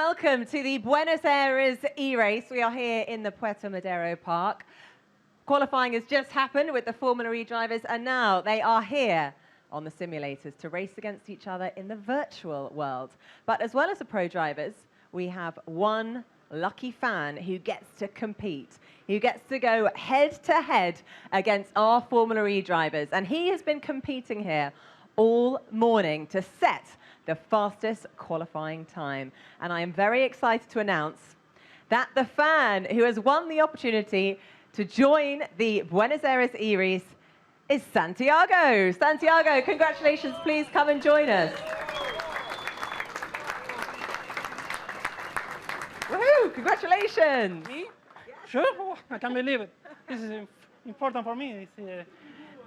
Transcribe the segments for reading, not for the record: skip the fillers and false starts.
welcome to the Buenos Aires eRace. We are here in the Puerto Madero Park. Qualifying has just happened with the Formula E drivers, and now they are here on the simulators to race against each other in the virtual world. But as well as the pro drivers, we have one lucky fan who gets to compete, who gets to go head-to-head against our Formula E drivers. And he has been competing here all morning to set the fastest qualifying time. And I am very excited to announce that the fan who has won the opportunity to join the Buenos Aires eRace is Santiago. Santiago, congratulations. Please come and join us. Woohoo! Congratulations. Me? Sure? Oh, I can't believe it. This is important for me. It's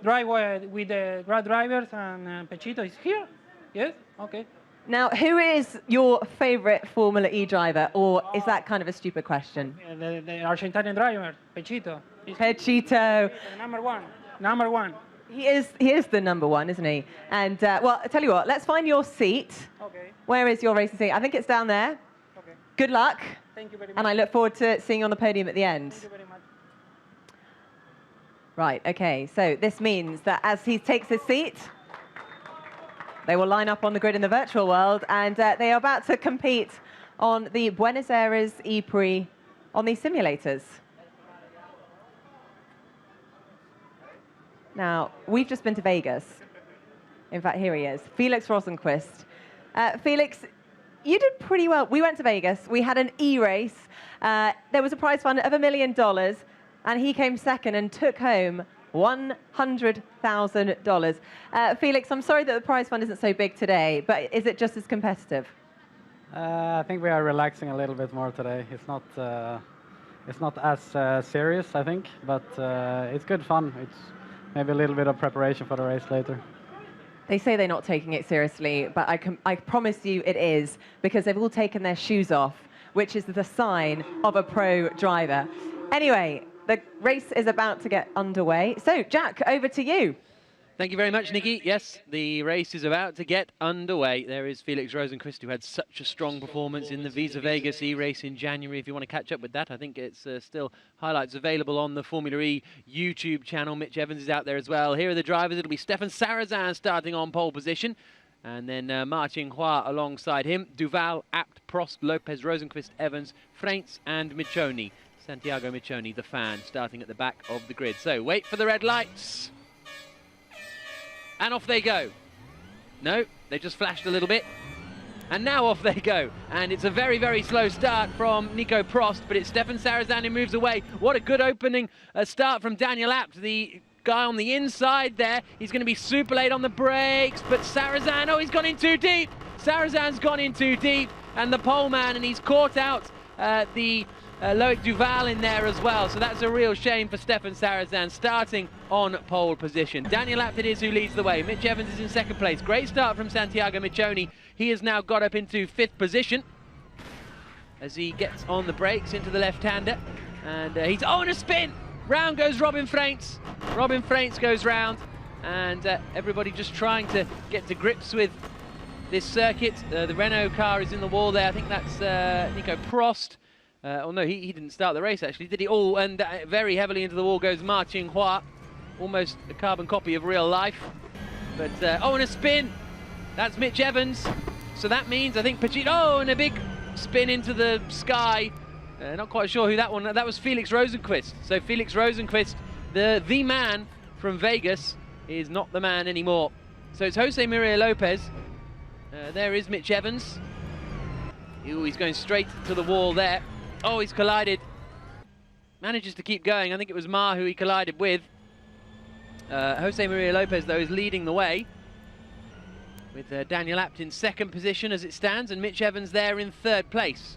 drive with the grad drivers, and Pechito is here. Yes? Okay. Now, who is your favorite Formula E driver, or is that kind of a stupid question? The Argentinian driver, Pechito. Pechito. Number one. Number one. He is the number one, isn't he? And, well, I tell you what, let's find your seat. Okay. Where is your racing seat? I think it's down there. Okay. Good luck. Thank you very much. And I look forward to seeing you on the podium at the end. Thank you very much. Right, okay, so this means that as he takes his seat, they will line up on the grid in the virtual world, and they are about to compete on the Buenos Aires E-Prix on these simulators. Now, we've just been to Vegas. In fact, here he is, Felix Rosenqvist. Felix, you did pretty well. We went to Vegas. We had an e-race. There was a prize fund of $1 million, and he came second and took home $100,000. Felix, I'm sorry that the prize fund isn't so big today, but is it just as competitive? I think we are relaxing a little bit more today. It's not as serious, I think, but it's good fun. It's maybe a little bit of preparation for the race later. They say they're not taking it seriously, but I promise you it is, because they've all taken their shoes off, which is the sign of a pro driver. Anyway, the race is about to get underway. So, Jack, over to you. Thank you very much, Nikki. Yes, the race is about to get underway. There is Felix Rosenqvist, who had such a strong performance in the Visa Vegas e-race in January. If you want to catch up with that, I think it's still highlights available on the Formula E YouTube channel. Mitch Evans is out there as well. Here are the drivers. It'll be Stefan Sarazan starting on pole position, and then Martin Hua alongside him. Duval, Abt, Prost, Lopez, Rosenqvist, Evans, Freinz and Michoni. Santiago Michoni, the fan, starting at the back of the grid. So wait for the red lights. And off they go. No, they just flashed a little bit. And now off they go. And it's a very, very slow start from Nico Prost, but it's Stefan Sarazan who moves away. What a good opening start from Daniel Abt, the guy on the inside there. He's going to be super late on the brakes, but Sarazan, oh, he's gone in too deep. Sarazan's gone in too deep, and the pole man, and he's caught out the Loic Duval in there as well, so that's a real shame for Stefan Sarazan, starting on pole position. Daniel Abt it is who leads the way. Mitch Evans is in second place. Great start from Santiago Michoni. He has now got up into fifth position as he gets on the brakes into the left-hander, and he's on a spin. Round goes Robin Freinz. Robin Freinz goes round, and everybody just trying to get to grips with this circuit. The Renault car is in the wall there. I think that's Nico Prost. Oh no, he didn't start the race actually, did he? Oh, and very heavily into the wall goes Martin Hua. Almost a carbon copy of real life. But, oh, and a spin. That's Mitch Evans. So that means, I think, Pechito, oh, and a big spin into the sky. Not quite sure who that one, that was Felix Rosenqvist. So Felix Rosenqvist, the man from Vegas, is not the man anymore. So it's Jose Maria Lopez. There is Mitch Evans. Ooh, he's going straight to the wall there. Oh, he's collided. Manages to keep going. I think it was Ma who he collided with. Jose Maria Lopez, though, is leading the way, with Daniel Abt in second position as it stands, and Mitch Evans there in third place.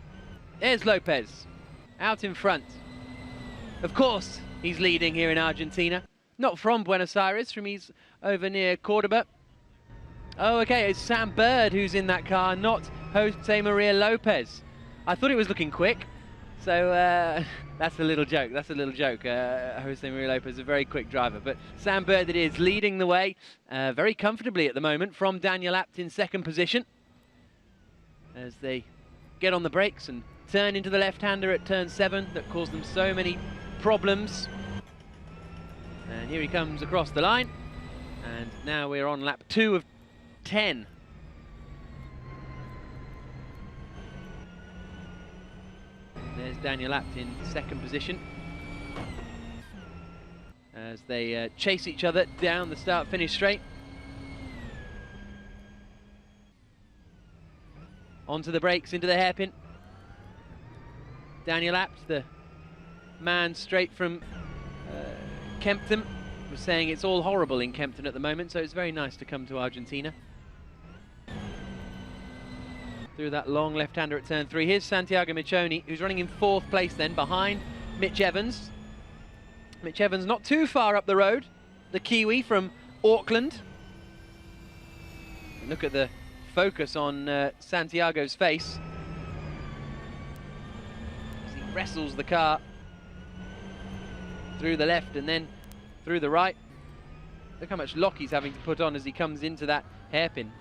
There's Lopez, out in front. Of course, he's leading here in Argentina. Not from Buenos Aires, he's over near Cordoba. Oh, okay, it's Sam Bird who's in that car, not Jose Maria Lopez. I thought it was looking quick. So that's a little joke. That's a little joke. Jose Maria Lopez is a very quick driver, but Sam Bird it is leading the way very comfortably at the moment from Daniel Abt in second position as they get on the brakes and turn into the left-hander at turn 7 that caused them so many problems. And here he comes across the line. And now we're on lap 2 of 10. There's Daniel Abt in second position as they chase each other down the start-finish straight. Onto the brakes, into the hairpin. Daniel Abt, the man straight from Kempton, was saying it's all horrible in Kempton at the moment, so it's very nice to come to Argentina. Through that long left-hander at turn 3. Here's Santiago Michoni, who's running in 4th place then, behind Mitch Evans. Mitch Evans not too far up the road, the Kiwi from Auckland. And look at the focus on Santiago's face as he wrestles the car through the left and then through the right. Look how much lock he's having to put on as he comes into that hairpin.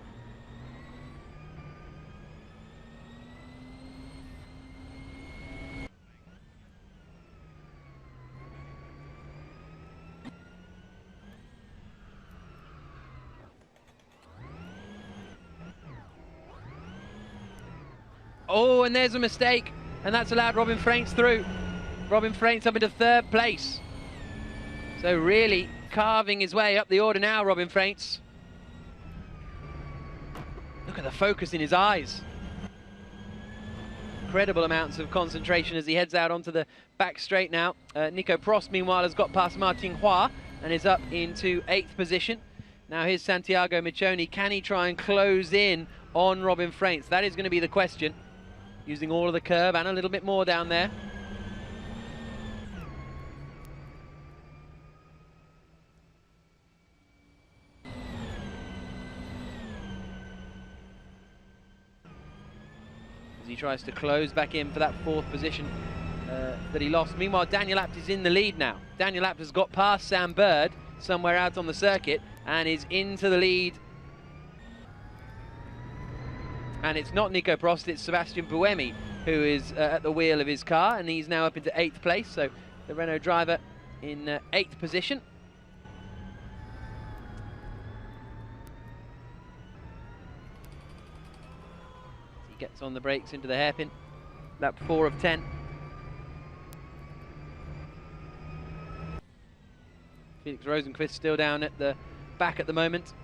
Oh, and there's a mistake, and that's allowed Robin Freins through. Robin Freins up into 3rd place. So really carving his way up the order now, Robin Freins. Look at the focus in his eyes. Incredible amounts of concentration as he heads out onto the back straight now. Nico Prost, meanwhile, has got past Martin Hua and is up into 8th position. Now here's Santiago Michoni. Can he try and close in on Robin Freins? That is going to be the question. Using all of the curb and a little bit more down there. As he tries to close back in for that 4th position that he lost. Meanwhile, Daniel Abt is in the lead now. Daniel Abt has got past Sam Bird somewhere out on the circuit and is into the lead. And it's not Nico Prost, it's Sebastian Buemi who is at the wheel of his car, and he's now up into 8th place, so the Renault driver in 8th position. He gets on the brakes into the hairpin, lap 4 of 10. Felix Rosenqvist still down at the back at the moment.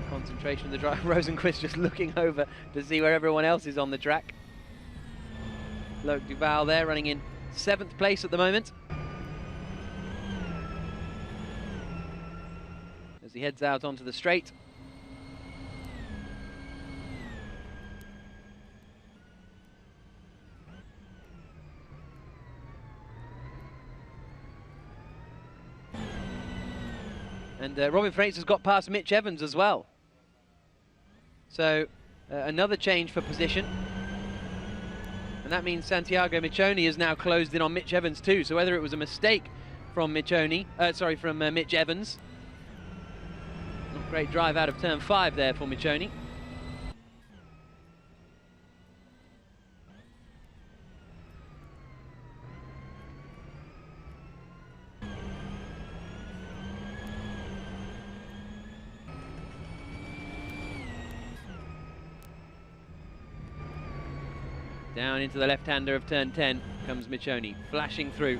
Concentration of the driver. Rosenqvist just looking over to see where everyone else is on the track. Loic Duval there running in 7th place at the moment as he heads out onto the straight. And Robin Freins has got past Mitch Evans as well. So another change for position. And that means Santiago Michoni is now closed in on Mitch Evans too. So whether it was a mistake from Mitch Evans. Not great drive out of turn 5 there for Michoni. Down into the left-hander of turn 10 comes Michoni. Flashing through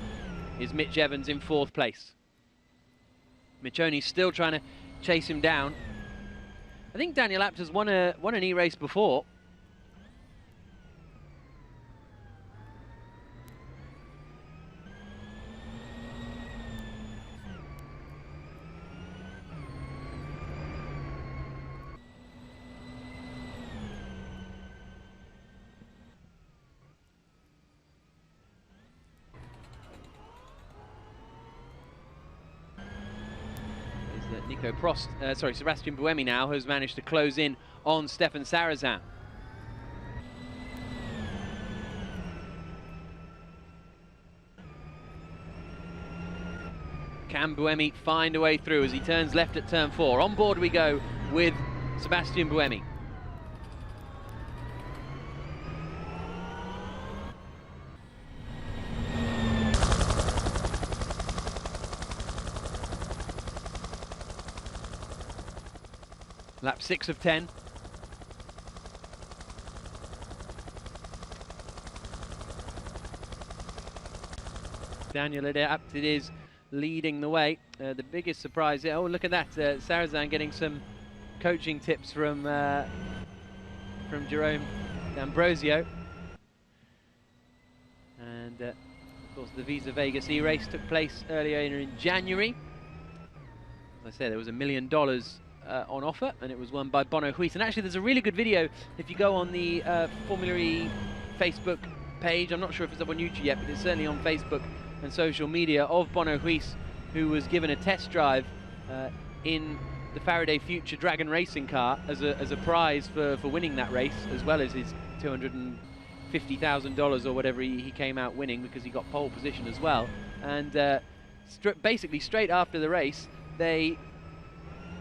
is Mitch Evans in 4th place. Michoni's still trying to chase him down. I think Daniel Abt has won an eRace before. Sebastian Buemi now has managed to close in on Stefan Sarrazin. Can Buemi find a way through as he turns left at turn 4? On board we go with Sebastian Buemi. Lap 6 of 10. Daniel Abt is leading the way. The biggest surprise, oh look at that, Sarrazin getting some coaching tips from Jerome D'Ambrosio. And of course the Visa Vegas eRace took place earlier in January. As I said, there was $1 million on offer, and it was won by Bono Huis. And actually there's a really good video if you go on the Formula E Facebook page. I'm not sure if it's up on YouTube yet, but it's certainly on Facebook and social media, of Bono Huis, who was given a test drive in the Faraday Future Dragon racing car as a prize for winning that race, as well as his $250,000 or whatever he came out winning, because he got pole position as well. And basically straight after the race, Jay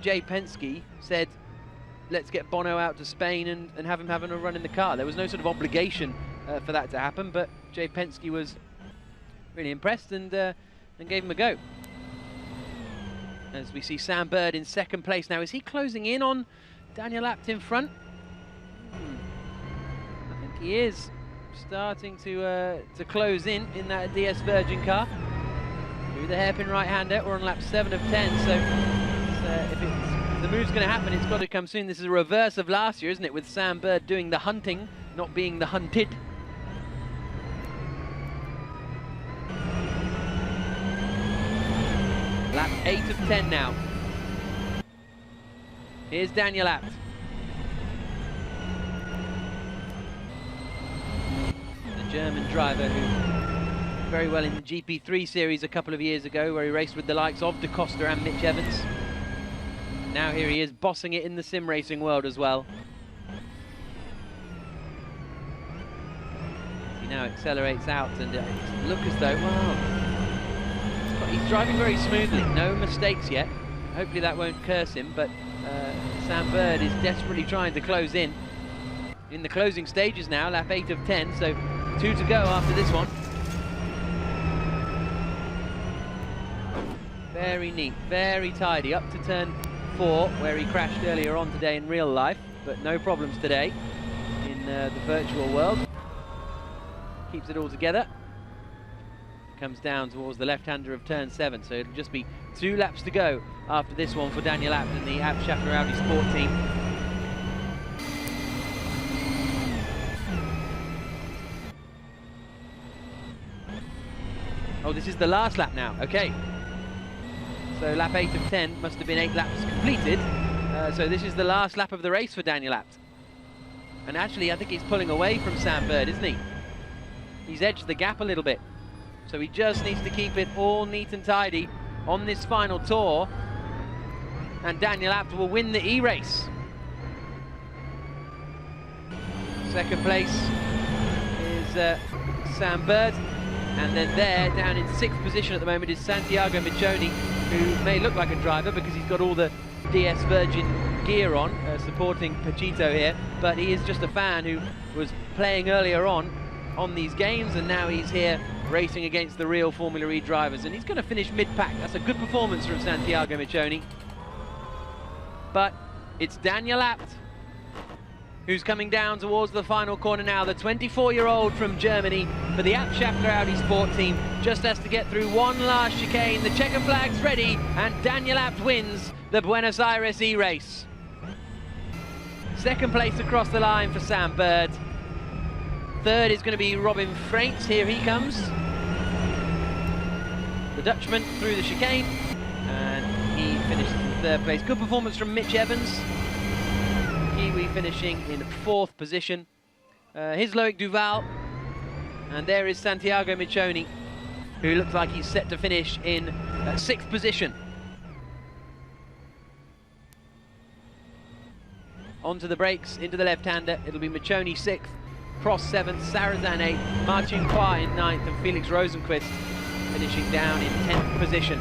Penske said, let's get Bono out to Spain and have him having a run in the car. There was no sort of obligation for that to happen, but Jay Penske was really impressed and gave him a go. As we see Sam Bird in second place now. Is he closing in on Daniel Abt in front? I think he is starting to close in that DS Virgin car. Through the hairpin right-hander. We're on lap 7 of 10, so if the move's going to happen, it's got to come soon. This is a reverse of last year, isn't it, with Sam Bird doing the hunting, not being the hunted. Lap 8 of 10 now. Here's Daniel Abt. The German driver who very well in the GP3 series a couple of years ago, where he raced with the likes of Da Costa and Mitch Evans. Now here he is bossing it in the sim racing world as well. He now accelerates out and look as though, wow, he's driving very smoothly, no mistakes yet. Hopefully that won't curse him, but Sam Bird is desperately trying to close in the closing stages now, lap 8 of 10, so 2 to go after this one. Very neat, very tidy, up to turn 4, where he crashed earlier on today in real life, but no problems today in the virtual world. Keeps it all together. Comes down towards the left-hander of turn 7, so it'll just be 2 laps to go after this one for Daniel Abt and the Abt Schaffner Audi Sport team. Oh, this is the last lap now, okay. So lap 8 of 10 must have been 8 laps completed. So this is the last lap of the race for Daniel Abt. And actually, I think he's pulling away from Sam Bird, isn't he? He's edged the gap a little bit. So he just needs to keep it all neat and tidy on this final tour. And Daniel Abt will win the eRace. Second place is Sam Bird. And then there, down in 6th position at the moment, is Santiago Michoni, who may look like a driver because he's got all the DS Virgin gear on, supporting Pachito here, but he is just a fan who was playing earlier on these games, and now he's here racing against the real Formula E drivers, and he's going to finish mid-pack. That's a good performance from Santiago Michoni. But it's Daniel Abt who's coming down towards the final corner now. The 24-year-old from Germany for the Abt Schaffner Audi Sport team just has to get through one last chicane. The checker flag's ready, and Daniel Abt wins the Buenos Aires eRace. Second place across the line for Sam Bird. Third is going to be Robin Freitz. Here he comes. The Dutchman through the chicane, and he finishes in 3rd place. Good performance from Mitch Evans. Kiwi finishing in 4th position. Here's Loic Duval, and there is Santiago Michoni, who looks like he's set to finish in 6th position. Onto the brakes, into the left-hander. It'll be Michoni 6th, Prost 7th, Sarrazin 8th, Martin Qua in 9th, and Felix Rosenqvist finishing down in 10th position.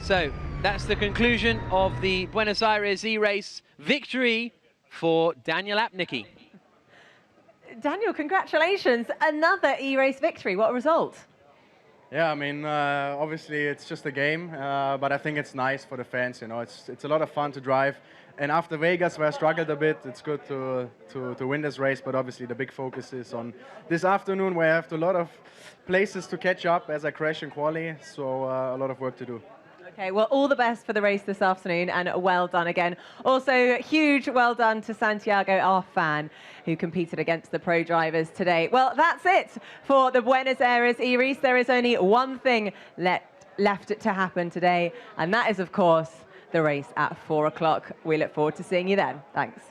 So that's the conclusion of the Buenos Aires eRace victory for Daniel Apnicki. Daniel, congratulations. Another eRace victory. What a result. Yeah, I mean, obviously it's just a game, but I think it's nice for the fans. You know, it's a lot of fun to drive. And after Vegas, where I struggled a bit, it's good to win this race. But obviously the big focus is on this afternoon, where I have a lot of places to catch up as I crash in quali. So a lot of work to do. Okay, well, all the best for the race this afternoon, and well done again. Also, huge well done to Santiago, our fan, who competed against the pro drivers today. Well, that's it for the Buenos Aires eRace. There is only one thing left to happen today, and that is, of course, the race at 4 o'clock. We look forward to seeing you then. Thanks.